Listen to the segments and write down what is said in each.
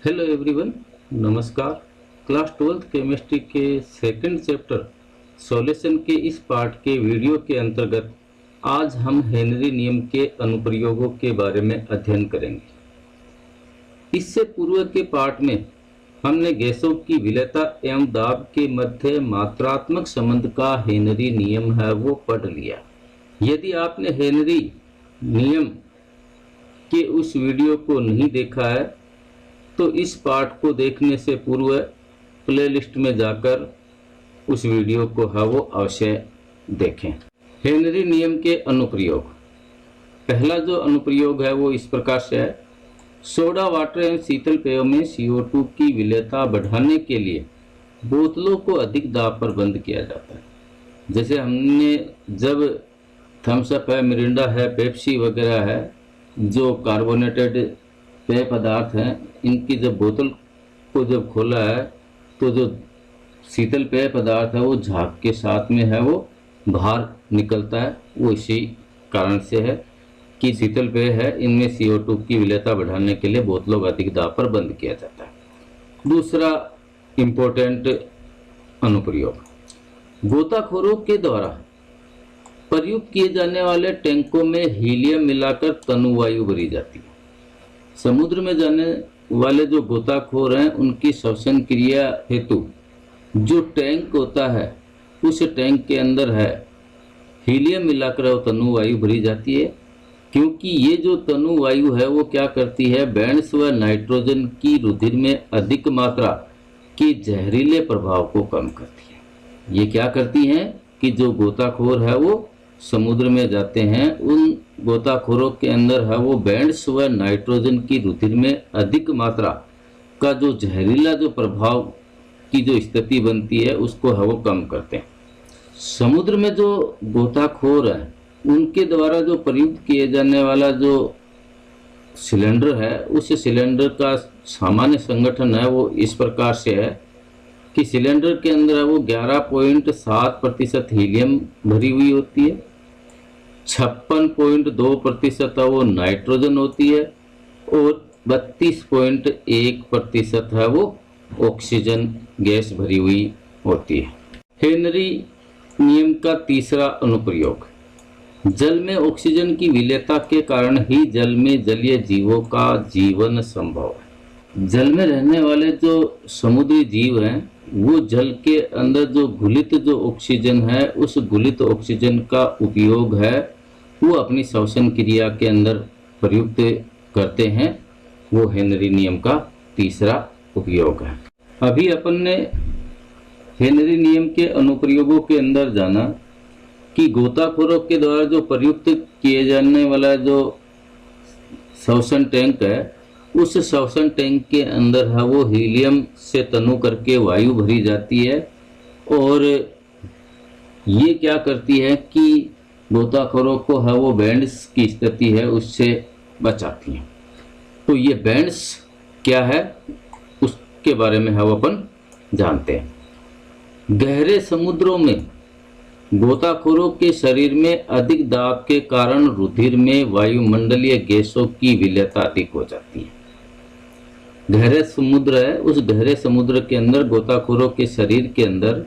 Hello everyone, नमस्कार। Class 12th chemistry के second chapter solution के इस पार्ट के वीडियो के अंतर्गत आज हम हेनरी नियम के अनुप्रयोगों के बारे में अध्ययन करेंगे। इससे पूर्व के पार्ट में हमने गैसों की विलेयता एवं दाब के मध्य मात्रात्मक संबंध का हेनरी नियम है वो पढ़ लिया। यदि आपने हेनरी नियम के उस वीडियो को नहीं देखा है तो इस पार्ट को देखने से पूर्व प्लेलिस्ट में जाकर उस वीडियो को है वो अवश्य देखें। हेनरी नियम के अनुप्रयोग। पहला जो अनुप्रयोग है वो इस प्रकार से है। सोडा वाटर एवं शीतल पेयों में CO2 की विलेयता बढ़ाने के लिए बोतलों को अधिक दाब पर बंद किया जाता है। जैसे हमने जब थम्स अप है, मिरिंडा है, पेप्सी वगैरह है, जो कार्बोनेटेड पेय पदार्थ हैं, इनकी जब बोतल को जब खोला है तो जो शीतल पेय पदार्थ है वो झाग के साथ में है वो बाहर निकलता है। वो इसी कारण से है कि शीतल पेय है, इनमें CO2 की विलेयता बढ़ाने के लिए बोतलों को अधिक दाब पर बंद किया जाता है। दूसरा इम्पोर्टेंट अनुप्रयोग, गोताखोरों के द्वारा प्रयुक्त किए जाने वाले टैंकों में हीलियम मिलाकर तनुवायु भरी जाती है। समुद्र में जाने वाले जो गोताखोर हैं उनकी श्वसन क्रिया हेतु जो टैंक होता है उस टैंक के अंदर है हीलियम मिलाकर वो तनु वायु भरी जाती है, क्योंकि ये जो तनु वायु है वो क्या करती है, बैंड्स व नाइट्रोजन की रुधिर में अधिक मात्रा के जहरीले प्रभाव को कम करती है। ये क्या करती हैं कि जो गोताखोर है वो समुद्र में जाते हैं, उन गोताखोरों के अंदर है वो बैंड्स व नाइट्रोजन की रुधिर में अधिक मात्रा का जो जहरीला जो प्रभाव की जो स्थिति बनती है उसको है वो कम करते हैं। समुद्र में जो गोताखोर हैं उनके द्वारा जो प्रयुक्त किए जाने वाला जो सिलेंडर है उस सिलेंडर का सामान्य संगठन है वो इस प्रकार से है कि सिलेंडर के अंदर है वो 11.7% हीलियम भरी हुई होती है, 56.2% वो नाइट्रोजन होती है और 32.1% है वो ऑक्सीजन गैस भरी हुई होती है। हेनरी नियम का तीसरा अनुप्रयोग, जल में ऑक्सीजन की विलेयता के कारण ही जल में जलीय जीवों का जीवन संभव है। जल में रहने वाले जो समुद्री जीव हैं वो जल के अंदर जो घुलित जो ऑक्सीजन है उस घुलित ऑक्सीजन का उपयोग है वो अपनी श्वसन क्रिया के अंदर प्रयुक्त करते हैं। वो हेनरी नियम का तीसरा उपयोग है। अभी अपन ने हेनरी नियम के अनुप्रयोगों के अंदर जाना कि गोताखोरों के द्वारा जो प्रयुक्त किए जाने वाला जो श्वसन टैंक है उस श्वसन टैंक के अंदर है वो हीलियम से तनु करके वायु भरी जाती है और ये क्या करती है कि गोताखोरों को है वो बैंड्स की स्थिति है उससे बचाती है। तो ये बैंड्स क्या है उसके बारे में है वो अपन जानते हैं। गहरे समुद्रों में गोताखोरों के शरीर में अधिक दाब के कारण रुधिर में वायुमंडलीय गैसों की विलेयता अधिक हो जाती है। गहरे समुद्र है, उस गहरे समुद्र के अंदर गोताखोरों के शरीर के अंदर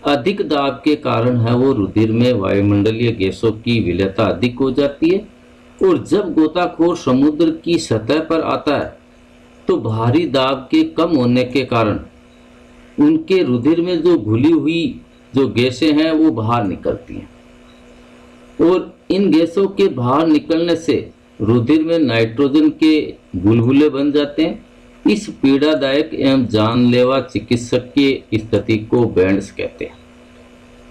अधिक दाब के कारण है वो रुधिर में वायुमंडलीय गैसों की विलेयता अधिक हो जाती है और जब गोताखोर समुद्र की सतह पर आता है तो भारी दाब के कम होने के कारण उनके रुधिर में जो घुली हुई जो गैसें हैं वो बाहर निकलती हैं और इन गैसों के बाहर निकलने से रुधिर में नाइट्रोजन के बुलबुले बन जाते हैं। इस पीड़ादायक एवं जानलेवा चिकित्सक की स्थिति को बैंड्स कहते हैं।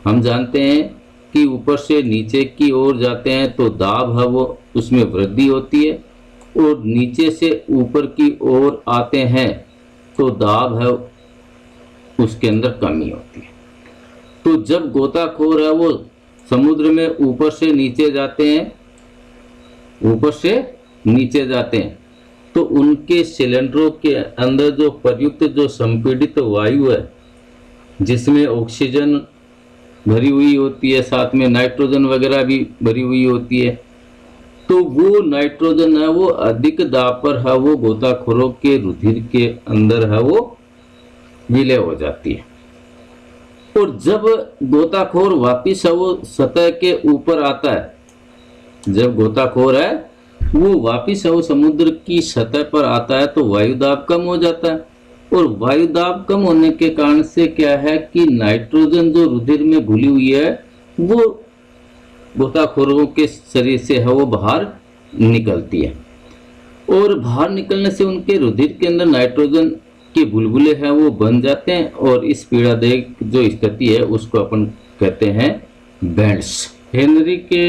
हम जानते हैं कि ऊपर से नीचे की ओर जाते हैं तो दाब है वो उसमें वृद्धि होती है और नीचे से ऊपर की ओर आते हैं तो दाब है उसके अंदर कमी होती है। तो जब गोताखोर है वो समुद्र में ऊपर से नीचे जाते हैं, ऊपर से नीचे जाते हैं तो उनके सिलेंडरों के अंदर जो प्रयुक्त जो संपीड़ित वायु है जिसमें ऑक्सीजन भरी हुई होती है, साथ में नाइट्रोजन वगैरह भी भरी हुई होती है, तो वो नाइट्रोजन है वो अधिक दाब पर है वो गोताखोरों के रुधिर के अंदर है वो विलय हो जाती है। और जब गोताखोर वापिस है वो सतह के ऊपर आता है, जब गोताखोर है वो वापिस है वो समुद्र की सतह पर आता है, तो वायुदाब कम हो जाता है। और वायुदाब कम होने के कारण से क्या है कि नाइट्रोजन जो रुधिर में घुली हुई है वो गोताखोरों के शरीर से है वो बाहर निकलती है। और बाहर निकलने से उनके रुधिर के अंदर नाइट्रोजन के बुलबुले हैं वो बन जाते हैं, और इस पीड़ादायक जो स्थिति है उसको अपन कहते हैं बैंड्स। हेनरी के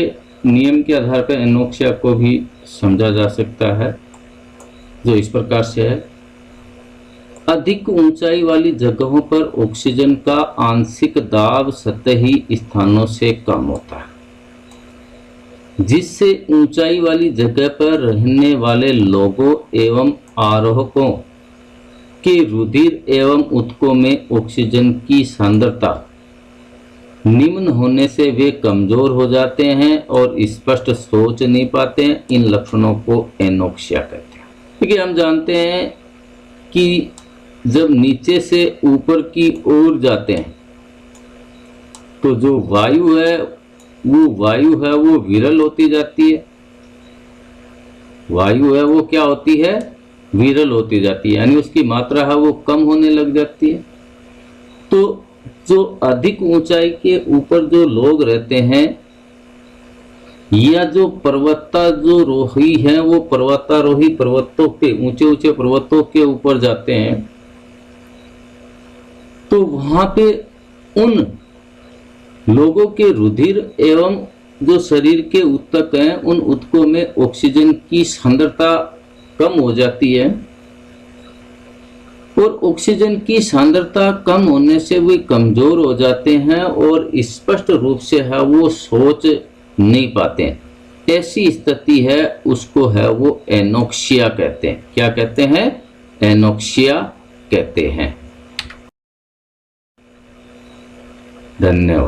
नियम के आधार पर एनोक्सिया को भी समझा जा सकता है, जो इस प्रकार से है। अधिक ऊंचाई वाली जगहों पर ऑक्सीजन का आंशिक दाब सतही स्थानों से कम होता है, जिससे ऊंचाई वाली जगह पर रहने वाले लोगों एवं आरोहकों के रुधिर एवं ऊतकों में ऑक्सीजन की सांद्रता निम्न होने से वे कमजोर हो जाते हैं और स्पष्ट सोच नहीं पाते हैं। इन लक्षणों को एनोक्सिया कहते हैं। क्योंकि हम जानते हैं कि जब नीचे से ऊपर की ओर जाते हैं तो जो वायु है वो विरल होती जाती है। वायु है वो क्या होती है, विरल होती जाती है, यानी उसकी मात्रा है वो कम होने लग जाती है। तो जो अधिक ऊंचाई के ऊपर जो लोग रहते हैं या जो पर्वतारोही हैं वो पर्वतारोही पर्वतों के ऊंचे ऊंचे पर्वतों के ऊपर जाते हैं, तो वहां पे उन लोगों के रुधिर एवं जो शरीर के ऊतक हैं उन ऊतकों में ऑक्सीजन की सांद्रता कम हो जाती है। और ऑक्सीजन की सांद्रता कम होने से वे कमजोर हो जाते हैं और स्पष्ट रूप से है वो सोच नहीं पाते हैं। ऐसी स्थिति है उसको है वो एनोक्सिया कहते हैं। क्या कहते हैं, एनोक्सिया कहते हैं। धन्यवाद।